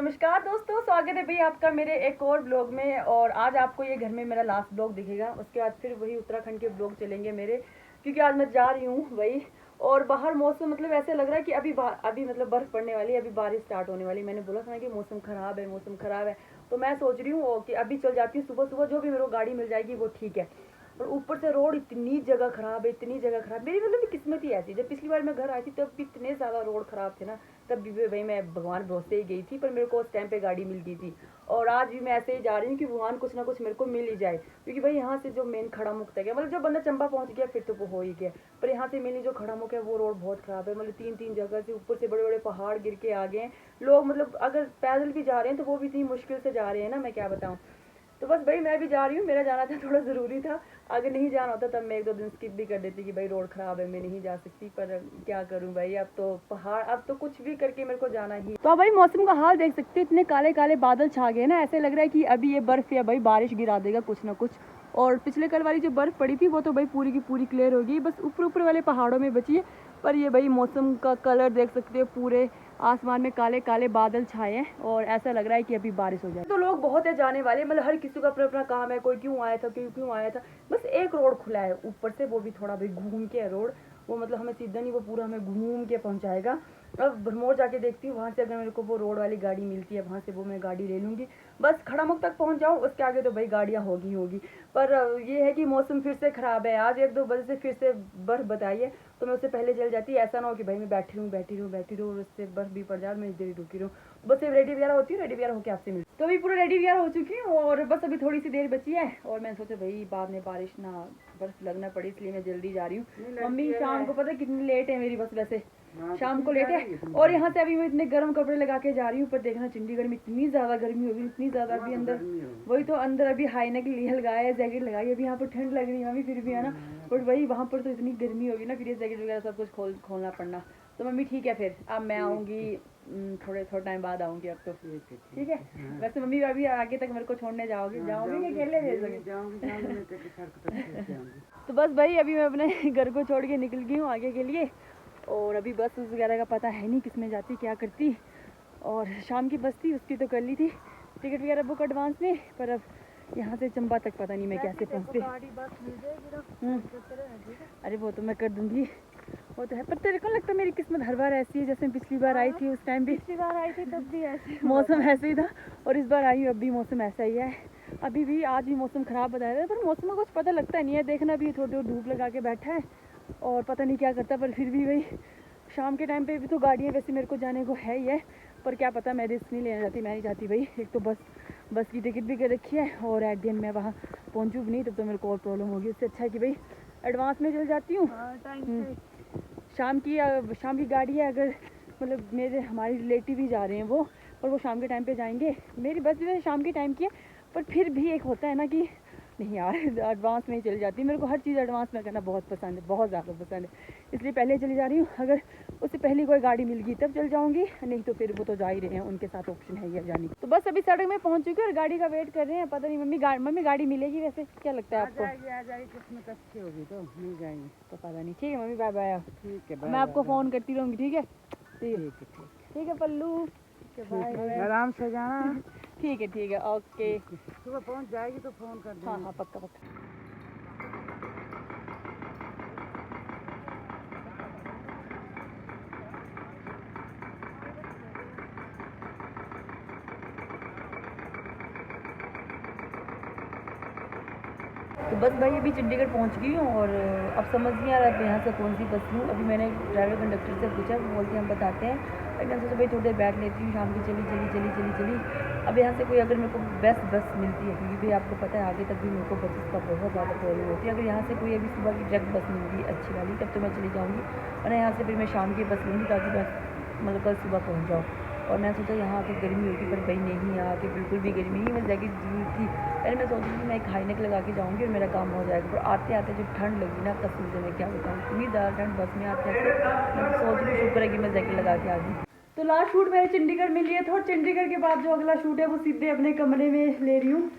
नमस्कार दोस्तों, स्वागत है भाई आपका मेरे एक और ब्लॉग में। और आज आपको ये घर में मेरा लास्ट ब्लॉग दिखेगा। उसके बाद फिर वही उत्तराखंड के ब्लॉग चलेंगे मेरे, क्योंकि आज मैं जा रही हूँ वही। और बाहर मौसम मतलब ऐसे लग रहा है कि अभी मतलब बर्फ़ पड़ने वाली है, अभी बारिश स्टार्ट होने वाली। मैंने बोला था ना कि मौसम ख़राब है, मौसम ख़राब है। तो मैं सोच रही हूँ कि अभी चल जाती हूँ सुबह सुबह, जो भी मेरे को गाड़ी मिल जाएगी वो ठीक है। और ऊपर से रोड इतनी जगह ख़राब है, इतनी जगह ख़राब। मेरी मतलब किस्मत ही ऐसी, जब पिछली बार मैं घर आई थी तब भी इतने ज़्यादा रोड ख़राब थे ना, तब भी भाई मैं भगवान भरोसे ही गई थी, पर मेरे को उस टाइम पे गाड़ी मिल गई थी। और आज भी मैं ऐसे ही जा रही हूँ कि भगवान कुछ ना कुछ मेरे को मिल ही जाए, क्योंकि भाई यहाँ से जो मेन खड़ा मुक्त है, मतलब जब बंदा चंबा पहुँच गया फिर तो वो हो ही गया। पर यहाँ से मेनली जो खड़ा मुक्त है वो रोड बहुत ख़राब है। मतलब तीन तीन जगह से ऊपर से बड़े बड़े पहाड़ गिर के आ गए हैं। लोग मतलब अगर पैदल भी जा रहे हैं तो वो भी इतनी मुश्किल से जा रहे हैं ना, मैं क्या बताऊँ। तो बस भाई मैं भी जा रही हूँ, मेरा जाना था थोड़ा ज़रूरी था। अगर नहीं जाना होता तब मैं एक दो दिन स्किप भी कर देती कि भाई रोड ख़राब है, मैं नहीं जा सकती। पर क्या करूँ भाई, अब तो पहाड़, अब तो कुछ भी करके मेरे को जाना ही। तो भाई मौसम का हाल देख सकते हो, इतने काले काले बादल छा गए ना, ऐसे लग रहा है कि अभी ये बर्फ़ या भाई बारिश गिरा देगा कुछ ना कुछ। और पिछले कल वाली जो बर्फ़ पड़ी थी वो तो भाई पूरी की पूरी क्लियर हो गई, बस ऊपर ऊपर वाले पहाड़ों में बची है। पर ये भाई मौसम का कलर देख सकते हो, पूरे आसमान में काले काले बादल छाए हैं और ऐसा लग रहा है कि अभी बारिश हो जाए। तो लोग बहुत है जाने वाले, मतलब हर किसी का अपना अपना काम है, कोई क्यों आया था, कोई क्यों आया था। बस एक रोड खुला है ऊपर से, वो भी थोड़ा भाई घूम के है रोड। वो मतलब हमें सीधा नहीं, वो पूरा हमें घूम के पहुंचाएगा। अब भरमौर जाके देखती हूँ, वहाँ से अगर मेरे को वो रोड वाली गाड़ी मिलती है वहाँ से वो मैं गाड़ी ले लूँगी। बस खड़ामुख तक पहुँच जाऊँ, उसके आगे तो भाई गाड़ियाँ होगी होगी। पर ये है कि मौसम फिर से ख़राब है, आज एक दो बजे से फिर से बर्फ़ बताइए, तो मैं उससे पहले चल जाती। ऐसा ना हो कि भाई मैं बैठी रहूँ और उससे बर्फ़ भी पड़ जाए, मैं इधर ही रुकी रहूँ। बस अब रेडी वगैरह होती हूँ, रेडी वगैरह होकर आपसे मिलती। तो अभी पूरा रेडी वगैरह हो चुकी हूँ और बस अभी थोड़ी सी देर बची है। और मैं सोचा भाई बाद में बारिश ना बर्फ़ लगना पड़ी, इसलिए मैं जल्दी जा रही हूँ। मम्मी शाम को पता है कितनी लेट है मेरी बस, वैसे शाम को लेट है। और यहाँ से अभी मैं इतने गर्म कपड़े लगा के जा रही हूँ, पर देखना चंडीगढ़ में इतनी ज़्यादा गर्मी होगी, इतनी ज़्यादा। अभी अंदर वही तो, अंदर अभी हाई नेक लिए लगाया है, जैकेट लगाई है। अभी यहाँ पर ठंड लग रही है मम्मी फिर भी, है ना। बट वही वहाँ पर तो इतनी गर्मी होगी ना, फिर ये जैकेट वगैरह सब कुछ खोलना पड़ना। तो मम्मी ठीक है, फिर अब मैं आऊँगी थोड़ा टाइम बाद आऊँगी अब तो। ठीक है। वैसे मम्मी अभी आगे तक मेरे को छोड़ने जाओगे कि अकेले भेज दोगे? तो बस भाई अभी मैं अपने घर को छोड़ के निकल गई हूँ आगे के लिए। और अभी बस वगैरह का पता है नहीं, किस में जाती क्या करती। और शाम की बस थी, उसकी तो कर ली थी टिकट वगैरह बुक एडवांस में। पर अब यहाँ से चंबा तक पता नहीं मैं कैसे पहुँचती। अरे वो तो मैं कर दूँगी, वो तो है। पर तेरे को लगता है मेरी किस्मत हर बार ऐसी है, जैसे पिछली बार आई थी उस टाइम भी, पिछली बार आई थी तब भी ऐसे मौसम ऐसे ही था। और इस बार आई हूँ अब भी मौसम ऐसा ही है। अभी भी आज भी मौसम ख़राब बताया था, पर मौसम में कुछ पता लगता नहीं है। देखना भी थोड़ी देर धूप लगा के बैठा है और पता नहीं क्या करता। पर फिर भी भाई शाम के टाइम पे भी तो गाड़ियाँ वैसे मेरे को जाने को है ही है, पर क्या पता, मैं रिस्क नहीं लेना चाहती। मैं नहीं चाहती भाई, एक तो बस की टिकट भी कर रखी है और एट द एंड मैं वहाँ पहुँचूँ भी नहीं, तब तो मेरे को और प्रॉब्लम होगी। उससे अच्छा है कि भाई एडवांस में चल जाती हूँ। शाम की गाड़ी है, अगर मतलब मेरे हमारे रिलेटिव ही जा रहे हैं वो, और वो शाम के टाइम पे जाएंगे। मेरी बस भी शाम के टाइम की है, पर फिर भी एक होता है ना कि नहीं यार, एडवांस में ही चली जाती है। मेरे को हर चीज़ एडवांस में करना बहुत पसंद है, बहुत ज़्यादा पसंद है, इसलिए पहले चली जा रही हूँ। अगर उससे पहले कोई गाड़ी मिल गई तब चल जाऊँगी, नहीं तो फिर वो तो जा ही रहे हैं, उनके साथ ऑप्शन है ये जाने की। तो बस अभी सड़क में पहुँच चुकी हूँ और गाड़ी का वेट कर रहे हैं। पता नहीं मम्मी गाड़ी मिलेगी वैसे, क्या लगता है आपको? आ जाएगी, किस्मत अच्छी होगी तो मिल जाएंगी। तो पता नहीं। ठीक है मम्मी, बाय बाय। ठीक है, मैं आपको फ़ोन करती रहूँगी। ठीक है, ठीक है पल्लू, आराम से जाना। ठीक है ओके। सुबह पहुंच जाएगी तो फोन कर देना। हाँ पक्का पक्का। तो बस भाई अभी चंडीगढ़ पहुंच गई हूँ और अब समझ नहीं आ रहा है यहाँ से कौन सी बस लूँ। अभी मैंने ड्राइवर कंडक्टर से पूछा, वो बोलते हैं हम बताते हैं। मैंने सोचा भाई थोड़ी देर बैठ लेती हूँ, शाम की चली। अब यहाँ से कोई अगर मेरे को बेस्ट बस मिलती है, क्योंकि भाई आपको पता है आगे तक भी मेरे को बसेस का बहुत ज़्यादा प्रॉब्लम होती है। अगर यहाँ से कोई अभी सुबह की डायरेक्ट बस मिल गई अच्छी वाली, तब तो मैं चली जाऊँगी, और यहाँ से फिर मैं शाम की बस लूँगी ताकि मैं मतलब कल सुबह पहुँच जाऊँ। और मैं सोचा यहाँ आके गर्मी होगी, पर भाई नहीं, यहाँ आके बिल्कुल भी गर्मी नहीं। मैं जैकेट ली थी, पहले मैं सोच रही थी मैं एक हाई नेक लगा के जाऊँगी और मेरा काम हो जाएगा। पर आते आते जब ठंड लगी ना, कसम से मैं क्या बताऊँ, इतनी ज़्यादा ठंड बस में आते आते। मैं सोच रही, शुक्र है कि मैं जैकेट लगा के आ गई। तो लास्ट शूट मैंने चंडीगढ़ में लिया था, और चंडीगढ़ के बाद जो अगला शूट है वो सीधे अपने कमरे में ले रही हूँ।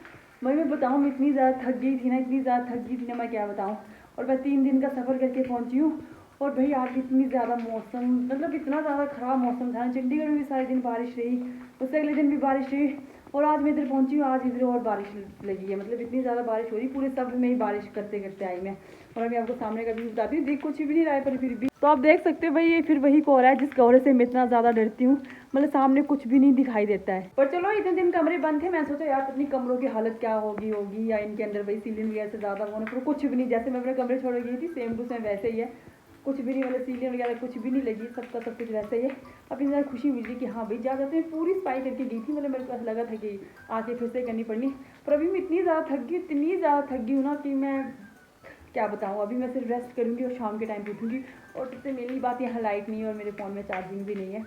मैं बताऊँ, मैं इतनी ज़्यादा थक गई थी ना, मैं क्या बताऊँ। और मैं 3 दिन का सफ़र करके पहुँची हूँ और भाई आज इतनी ज़्यादा मौसम मतलब इतना ज़्यादा ख़राब मौसम था। चंडीगढ़ में भी सारे दिन बारिश रही, उससे अगले दिन भी बारिश रही, और आज मैं इधर पहुंची हूँ, आज इधर और बारिश लगी है। मतलब इतनी ज़्यादा बारिश हो रही, पूरे सब में ही बारिश करते करते आई मैं। और अभी आपको सामने का व्यू बताती हूँ, देख कुछ भी नहीं रहा है पर फिर भी तो आप देख सकते हो भाई, ये फिर वही कोहरा है जिस कोहरे से मैं इतना ज़्यादा डरती हूँ। मतलब सामने कुछ भी नहीं दिखाई देता है। पर चलो इतने दिन कमरे बंद थे, मैं सोचा यार अपनी कमरों की हालत क्या होगी या इनके अंदर वही सीलिंग वगैरह से ज़्यादा होना, पर कुछ भी नहीं। जैसे मैं अपने कमरे छोड़ गई थी सेम टू सेम वैसे ही है, कुछ भी नहीं। मतलब सीलिंग वगैरह कुछ भी नहीं लगी, सबका सब कुछ वैसे ही है। अब इतना खुशी हुई थी कि हाँ भाई जा जाते पूरी सफाई करके गई थी। मतलब मेरे को ऐसा लगा था कि आके फिर से करनी पड़नी, पर अभी मैं इतनी ज़्यादा थक गई, इतनी ज़्यादा थक गई हूँ ना कि मैं क्या बताऊँ। अभी मैं सिर्फ रेस्ट करूँगी और शाम के टाइम पे उठूँगी। और सबसे मेरी बात, यहाँ लाइट नहीं है और मेरे फ़ोन में चार्जिंग भी नहीं है।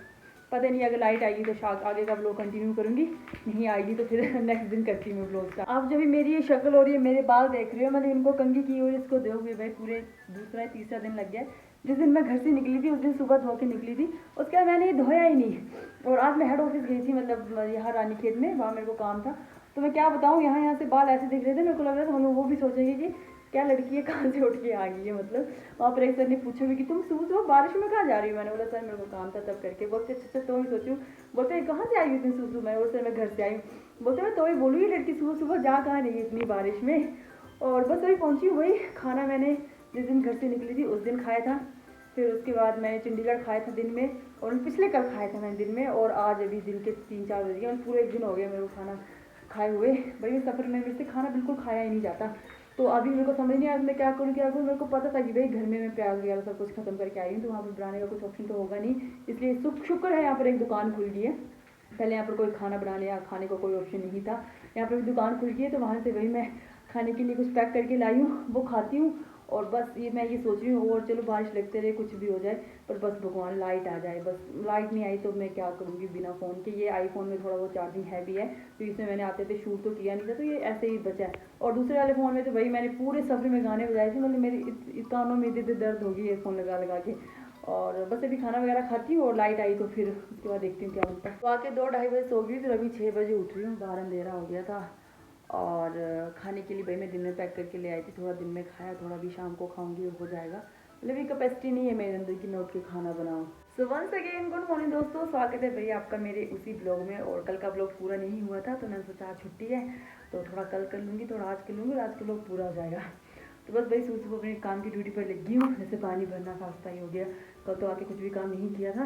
पता नहीं अगर लाइट आएगी तो आगे का ब्लॉग कंटिन्यू करूँगी, नहीं आएगी तो फिर नेक्स्ट दिन करती हूँ मैं ब्लॉग का। आप जब भी मेरी ये शक्ल हो रही है, मेरे बाल देख रहे हो, मैंने इनको कंघी की और इसको दे हुए भाई पूरे दूसरा या तीसरा दिन लग गया। जिस दिन मैं घर से निकली थी उस दिन सुबह धो के निकली थी, उसके बाद मैंने ये धोया ही नहीं। और आज मैं हेड ऑफिस गई थी, मतलब यहाँ रानी खेत में, वहाँ मेरे को काम था। तो मैं क्या बताऊँ, यहाँ से बाल ऐसे दिख रहे थे, मेरे को लग रहा था हम लोग वो भी सोचेंगे कि क्या लड़की है, कहाँ से उठ के आ गई है। मतलब वहाँ पर एक सर ने पूछा भी कि तुम सुबह सुबह बारिश में कहाँ जा रही हो। मैंने बोला सर मेरे को काम था तब करके। बोलते अच्छा तो मैं सोचूँ, बोलते कहाँ से आई हो तुम सुबह। मैं बोलते मैं घर से आई हूँ। बोलते मैं तो ही बोलूँ ये लड़की सुबह सुबह जा कहाँ रही है इतनी बारिश में। और बस वही पहुँची हूँ। वही खाना मैंने जिस दिन घर से निकली थी उस दिन खाया था, फिर उसके बाद मैंने चंडीगढ़ खाया था दिन में, और पिछले कल खाया था मैंने दिन में, और आज अभी दिन के 3-4 बज गए, पूरे एक दिन हो गया मेरे को खाना खाए हुए। भाई सफ़र में मेरे से खाना बिल्कुल खाया ही नहीं जाता। तो अभी मेरे को समझ नहीं आया मैं क्या करूँ क्या करूँ। मेरे को पता था कि भाई घर में मैं प्याज वगैरह सब कुछ खत्म करके आई हूँ, तो वहाँ पर बनाने का कुछ ऑप्शन तो होगा नहीं। इसलिए शुक्र है यहाँ पर एक दुकान खुल गई है। पहले यहाँ पर कोई खाना बनाने या खाने का कोई ऑप्शन नहीं था, यहाँ पर भी दुकान खुल गई है। तो वहाँ से वही मैं खाने के लिए कुछ पैक करके लाई हूँ, वो खाती हूँ। और बस ये मैं ये सोच रही हूँ, और चलो बारिश लगते रहे कुछ भी हो जाए, पर बस भगवान लाइट आ जाए। बस लाइट नहीं आई तो मैं क्या करूँगी बिना फ़ोन के। ये आईफोन में थोड़ा बहुत चार्जिंग है भी है, तो इसमें मैंने आते थे शूट तो किया नहीं था, तो ये ऐसे ही बचा है। और दूसरे वाले फ़ोन में तो भाई मैंने पूरे सफ़र में गाने बजाए थे। मतलब मेरी कानों में इधर दर्द होगी ये फ़ोन लगा लगा के। और बस अभी खाना वगैरह खाती हूँ और लाइट आई तो फिर उसके बाद देखती हूँ क्या बनता है। तो आके 2-2:30 बजे सो गई, फिर अभी 6 बजे उठ रही हूँ, 12 अंधेरा हो गया था। और खाने के लिए भाई मैं दिन में पैक करके ले आई थी, थोड़ा दिन में खाया, थोड़ा भी शाम को खाऊंगी और हो जाएगा। मतलब ये कैपेसिटी नहीं है मेरे अंदर कि मैं उठ के खाना बनाऊँ। So once again good morning दोस्तों, स्वागत है भाई आपका मेरे उसी ब्लॉग में। और कल का ब्लॉग पूरा नहीं हुआ था तो मैंने सोचा आज छुट्टी है तो थोड़ा कल कर लूँगी, थोड़ा आज कर लूँगी, आज का ब्लॉग पूरा हो जाएगा। तो बस भाई सुबह अपने काम की ड्यूटी पर लगी हूँ। जैसे पानी भरना साफ सफाई हो गया, कल तो आके कुछ भी काम नहीं किया था,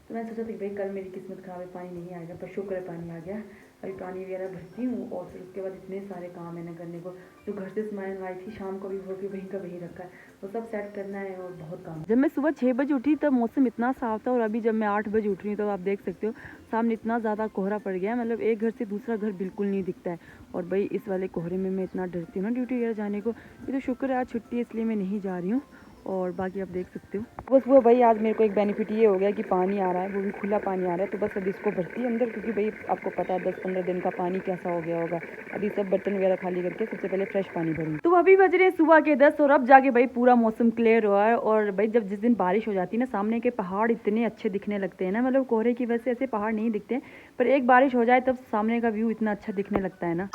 तो मैंने सोचा था कि भाई कल मेरी किस्मत खराब है, पानी नहीं आएगा, पर शुक्र है पानी आ गया। अभी पानी वगैरह भरती हूँ और फिर उसके बाद इतने सारे काम है ना करने को। जो घर से सामान लाई थी शाम को भी वो भी वहीं का वहीं रखा है, वो सब सेट करना है और बहुत काम। जब मैं सुबह 6 बजे उठी तब मौसम इतना साफ था, और अभी जब मैं 8 बजे उठ रही हूँ तो आप देख सकते हो सामने इतना ज़्यादा कोहरा पड़ गया है। मतलब एक घर से दूसरा घर बिल्कुल नहीं दिखता है। और भाई इस वाले कोहरे में मैं इतना डरती हूँ ना ड्यूटी वगैरह जाने को। ये तो शुक्र है आज छुट्टी है इसलिए मैं नहीं जा रही हूँ। और बाकी आप देख सकते हो बस वो भाई आज मेरे को एक बेनिफिट ये हो गया कि पानी आ रहा है, वो भी खुला पानी आ रहा है। तो बस अभी इसको भरती है अंदर, क्योंकि भाई आपको पता है 10-15 दिन का पानी कैसा हो गया होगा। अभी सब बर्तन वगैरह खाली करके सबसे पहले फ्रेश पानी भरूंगी। तो अभी बज रहे सुबह के 10 और अब जाके भाई पूरा मौसम क्लियर हुआ है। और भाई जब जिस दिन बारिश हो जाती है ना, सामने के पहाड़ इतने अच्छे दिखने लगते हैं ना। मतलब कोहरे की वजह से ऐसे पहाड़ नहीं दिखते, पर एक बारिश हो जाए तब सामने का व्यू इतना अच्छा दिखने लगता है ना।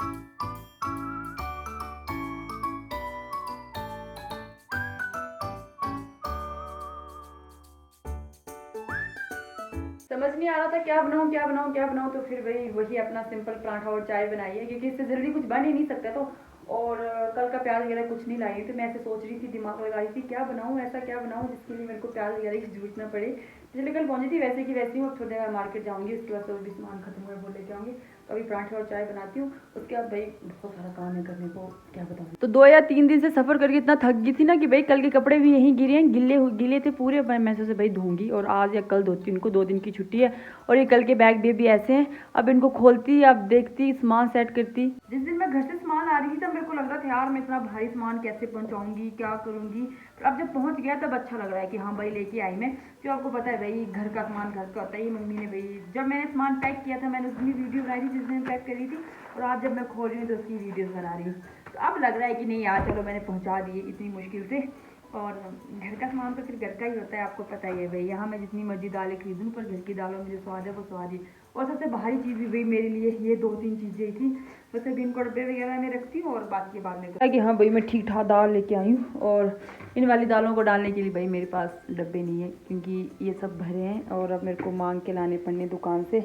समझ नहीं आ रहा था क्या बनाऊँ क्या बनाऊँ क्या बनाऊँ, तो फिर वही अपना सिंपल पराठा और चाय बनाई है, क्योंकि इससे जल्दी कुछ बन ही नहीं सकता। तो और कल का प्याज वगैरह कुछ नहीं लाई, तो मैं ऐसे सोच रही थी, दिमाग लगा रही थी क्या बनाऊँ, ऐसा क्या बनाऊँ जिसके लिए मेरे को प्याज वगैरह की जरूरत ना पड़े। इसलिए कल पहुंची थी वैसे की वैसी हूँ, अब थोड़ी देर मार्केट जाऊँगी, उसके बाद सब भी सामान खत्म हुआ वो लेके आऊँगी। तो अभी पराठे और चाय बनाती हूँ, उसके बाद भाई बहुत सारा काम है करने को, क्या बताऊँ। तो 2 या 3 दिन से सफ़र करके इतना थक गई थी ना कि भाई कल के कपड़े भी यहीं गिरे हैं, गिले थे पूरे। मैं सोचा भाई धोऊंगी और आज या कल धोती हूँ, इनको 2 दिन की छुट्टी है। और ये कल के बैग भी ऐसे हैं, अब इनको खोलती, अब देखती, सामान सेट करती। जिस दिन मैं घर से सामान आ रही थी तब मेरे को लग रहा था यार मैं इतना भारी सामान कैसे पहुंचाऊंगी, क्या करूंगी। पर अब जब पहुंच गया तब अच्छा लग रहा है कि हाँ भाई लेके आई मैं। जो आपको पता है भाई घर का सामान घर का होता है। ये मम्मी ने भाई जब मैंने सामान पैक किया था मैंने उसकी वीडियो बनाई थी जिस दिन पैक करी थी, और आज जब मैं खोल रही हूँ तो उसकी वीडियोस बना रही हूँ। तो अब लग रहा है कि नहीं यार चलो मैंने पहुँचा दिए इतनी मुश्किल से। और घर का सामान तो फिर घर का ही होता है, आपको पता ही है भाई। यहाँ मैं जितनी मर्जी दालें खरीदूँ पर घर की दालों में जो स्वाद है वो स्वाद ही और सबसे भारी चीज़ भी भाई मेरे लिए ये 2-3 चीज़ें थी। बस अभी इनको डब्बे वगैरह में रखती हूँ और बाकी बाद में कि हाँ भाई मैं ठीक ठाक दाल लेके आई हूँ। और इन वाली दालों को डालने के लिए भाई मेरे पास डब्बे नहीं है क्योंकि ये सब भरे हैं और अब मेरे को मांग के लाने पड़ने दुकान से।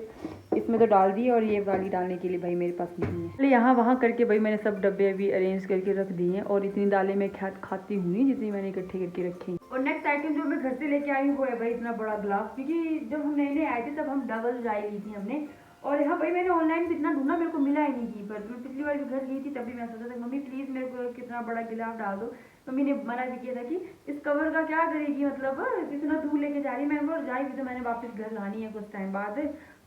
इसमें तो डाल दिए और ये वाली डालने के लिए भाई मेरे पास नहीं है। इसलिए यहाँ वहाँ करके भाई मैंने सब डब्बे अभी अरेंज करके रख दिए हैं और इतनी दालें मैं खाती हूँ नहीं जितनी मैंने इकट्ठी करके रखी। और नेक्स्ट आइटम जो मैं घर से लेके आई हूँ वो है भाई इतना बड़ा गिलास, क्योंकि जब हम नए नए आए थे तब हम डबल चाय ली थी हमने। और यहाँ भाई मैंने ऑनलाइन इतना ढूंढा मेरे को मिला ही नहीं कहीं पर। मैं पिछली बार भी घर गई थी तभी मैं सोचा था मम्मी प्लीज़ मेरे को कितना बड़ा गिलास डाल दो। मम्मी ने मना भी किया था कि इस कवर का क्या करेगी, मतलब इतना दूर लेके जा रही है। मैं जाई भी तो मैंने वापस घर लानी है कुछ टाइम बाद।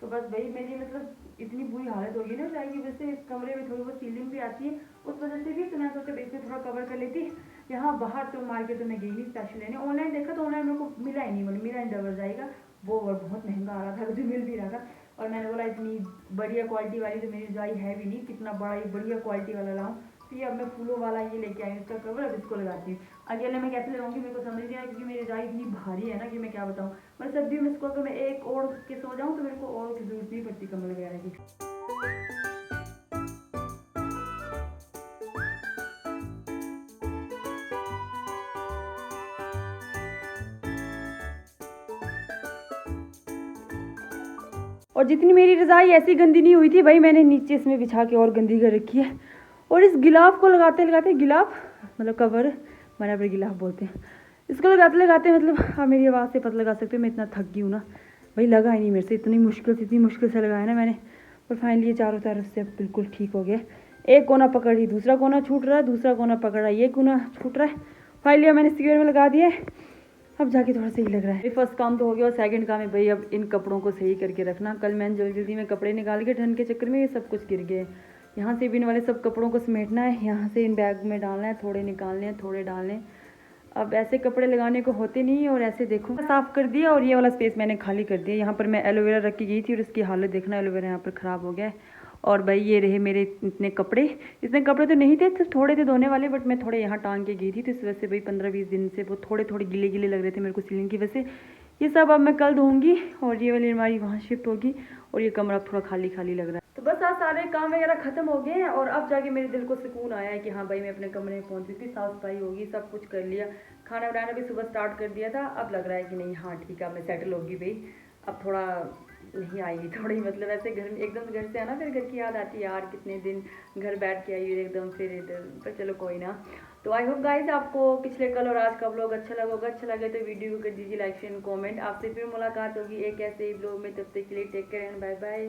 तो बस भाई मेरी मतलब इतनी बुरी हालत होगी ना चाय की वजह से। इस कमरे में थोड़ी बहुत सीलिंग भी आती है उस वजह से भी, तो मैं सोचा इसमें थोड़ा कवर कर लेती। यहाँ बाहर तो मार्केट में गई नहीं स्पेशल लेने, ऑनलाइन देखा तो ऑनलाइन मेरे को मिला ही नहीं, मतलब मिला नहीं डबल जाएगा वो, और बहुत महंगा आ रहा था जो मिल भी रहा था। और मैंने बोला इतनी बढ़िया क्वालिटी वाली तो मेरी जाई है भी नहीं, कितना बड़ा ये बढ़िया क्वालिटी वाला लाऊं। तो ये अब मैं फूलों वाला ये लेके आई हूँ इसका कवर, अब इसको लगाती हूँ। अकेले मैं कैसे लगाऊंगी मेरे को समझ नहीं आया क्योंकि मेरी जाई इतनी भारी है ना कि मैं क्या बताऊँ। मैं सर्दियों में इसको अगर मैं एक ओढ़ के सो जाऊँ तो मेरे को ओढ़ की जरूरत नहीं पड़ती कमर वगैरह की। और जितनी मेरी रज़ाई ऐसी गंदी नहीं हुई थी भाई मैंने नीचे इसमें बिछा के और गंदी कर रखी है। और इस गिलाफ को लगाते लगाते, गिलाफ मतलब कवर बराबर गिलाफ बोलते हैं, इसको लगाते लगाते मतलब हाँ मेरी आवाज़ से पता लगा सकते हो मैं इतना थक गई हूँ ना भाई। लगा ही नहीं मेरे से, इतनी मुश्किल से लगाया ना मैंने। पर फाइनली ये चारों तरफ से अब बिल्कुल ठीक हो गया। एक कोना पकड़ ही दूसरा कोना छूट रहा है, दूसरा कोना पकड़ा ये कोना छूट रहा है। फाइनली मैंने स्क्वायर में लगा दिया, अब जाके थोड़ा सही लग रहा है। फर्स्ट काम तो हो गया और सेकंड काम है भाई अब इन कपड़ों को सही करके रखना। कल मैंने जल्दी में कपड़े निकाल के ठंड के चक्कर में ये सब कुछ गिर गए। यहाँ से भी इन वाले सब कपड़ों को समेटना है, यहाँ से इन बैग में डालना है, थोड़े निकालने हैं थोड़े डालने हैं। अब ऐसे कपड़े लगाने को होते नहीं और ऐसे देखो साफ़ कर दिया। और ये वाला स्पेस मैंने खाली कर दिया। यहाँ पर मैं एलोवेरा रख के गई थी और इसकी हालत देखना, एलोवेरा यहाँ पर ख़राब हो गया है। और भाई ये रहे मेरे इतने कपड़े तो नहीं थे, तो थोड़े थे धोने वाले, बट मैं थोड़े यहाँ टांग के गई थी तो इस वजह से भाई 15-20 दिन से वो थोड़े गिले लग रहे थे मेरे को सीलिंग की वजह से। ये सब अब मैं कल धोऊंगी और ये वाली अलमारी वहाँ शिफ्ट होगी और ये कमरा थोड़ा खाली लग रहा है। तो बस आज सारे काम वगैरह खत्म हो गए हैं और अब जाके मेरे दिल को सुकून आया है कि हाँ भाई मैं अपने कमरे में पहुँच चुकी, साफ सफाई होगी, सब कुछ कर लिया, खाना बनाना भी सुबह स्टार्ट कर दिया था। अब लग रहा है कि नहीं हाँ ठीक है मैं सेटल होगी भाई। अब थोड़ा नहीं आएगी थोड़ी, मतलब ऐसे घर में एकदम घर से आना फिर घर की याद आती है यार कितने दिन घर बैठ के आई हुई एकदम फिर इधर। पर चलो कोई ना। तो आई होप गाइस आपको पिछले कल और आज का ब्लॉग अच्छा लगा होगा। अच्छा लगे तो वीडियो को कर दीजिए लाइक शेयर कमेंट। आपसे फिर मुलाकात होगी एक ऐसे ही ब्लॉग में, तब तक के लिए take care and bye bye.